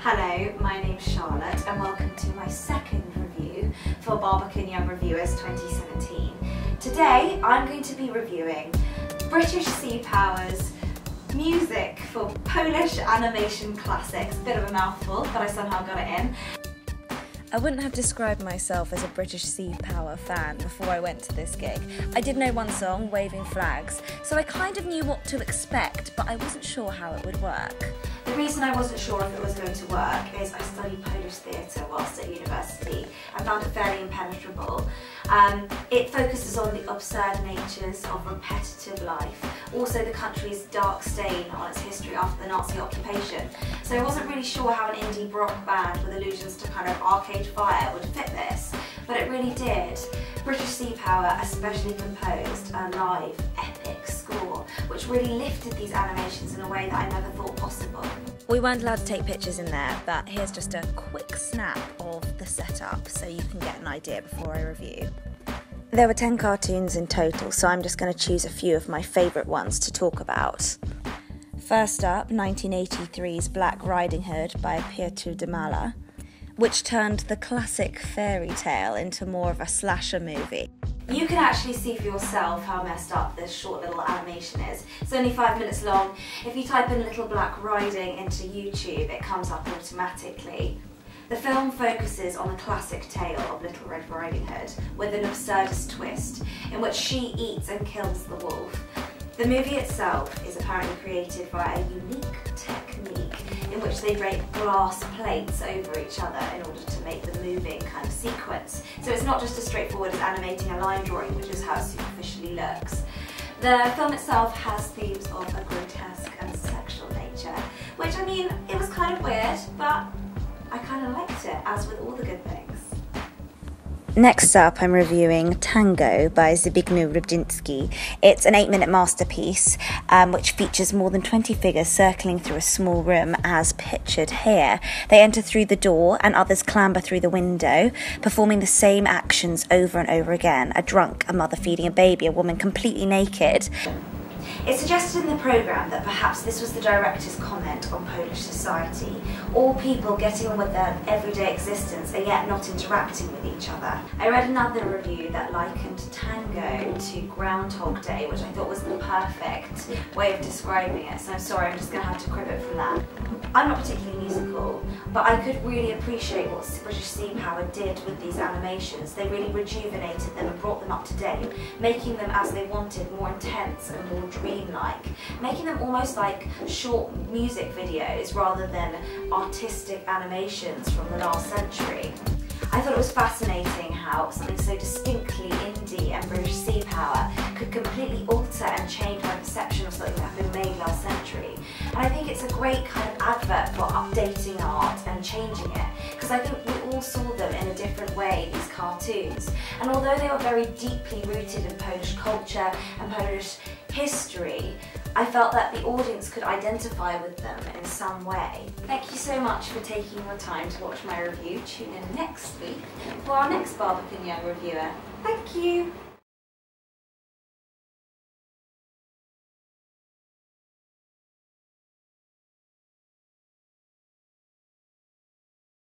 Hello, my name's Charlotte and welcome to my second review for Barbican Young Reviewers 2017. Today I'm going to be reviewing British Sea Power's music for Polish animation classics. Bit of a mouthful, but I somehow got it in. I wouldn't have described myself as a British Sea Power fan before I went to this gig. I did know one song, Waving Flags, so I kind of knew what to expect, but I wasn't sure how it would work. The reason I wasn't sure if it was going to work is I studied Polish theatre whilst at university and found it fairly impenetrable. It focuses on the absurd natures of repetitive life, also the country's dark stain on its history after the Nazi occupation. So I wasn't really sure how an indie rock band with allusions to kind of Arcade Fire would fit this, but it really did. British Sea Power especially composed a live, epic score, which really lifted these animations in a way that I never thought possible. We weren't allowed to take pictures in there, but here's just a quick snap of the setup so you can get an idea before I review. There were 10 cartoons in total, so I'm just going to choose a few of my favourite ones to talk about. First up, 1983's Black Riding Hood by Pietro de Mala, which turned the classic fairy tale into more of a slasher movie. You can actually see for yourself how messed up this short little animation is. It's only 5 minutes long. If you type in Little Black Riding into YouTube, it comes up automatically. The film focuses on the classic tale of Little Red Riding Hood with an absurdist twist in which she eats and kills the wolf. The movie itself is apparently created via a unique technique in which they drape glass plates over each other in order to make the moving kind of sequence. So it's not just as straightforward as animating a line drawing, which is how it superficially looks. The film itself has themes of a grotesque and sexual nature, which, I mean, it was kind of weird, but I kind of liked it, as with all the good things. Next up, I'm reviewing Tango by Zbigniew Rybczynski. It's an 8-minute masterpiece which features more than 20 figures circling through a small room as pictured here. They enter through the door and others clamber through the window, performing the same actions over and over again. A drunk, a mother feeding a baby, a woman completely naked. It suggested in the programme that perhaps this was the director's comment on Polish society, all people getting on with their everyday existence and yet not interacting with each other. I read another review that likened Tango to Groundhog Day, which I thought was the perfect way of describing it, so I'm sorry, I'm just going to have to crib it from that. I'm not particularly musical, but I could really appreciate what British Sea Power did with these animations. They really rejuvenated them and brought them up to date, making them as they wanted, more intense and more dreamlike, making them almost like short music videos rather than artistic animations from the last century. I thought it was fascinating how something so distinctly indie and British Sea Power could completely alter and change my perception of something that had been made last century. And I think it's a great kind of advert for updating art and changing it, because I think we all saw them in a different way, these cartoons. And although they were very deeply rooted in Polish culture and Polish history, I felt that the audience could identify with them in some way. Thank you so much for taking your time to watch my review. Tune in next week for our next Barbican Young Reviewer. Thank you!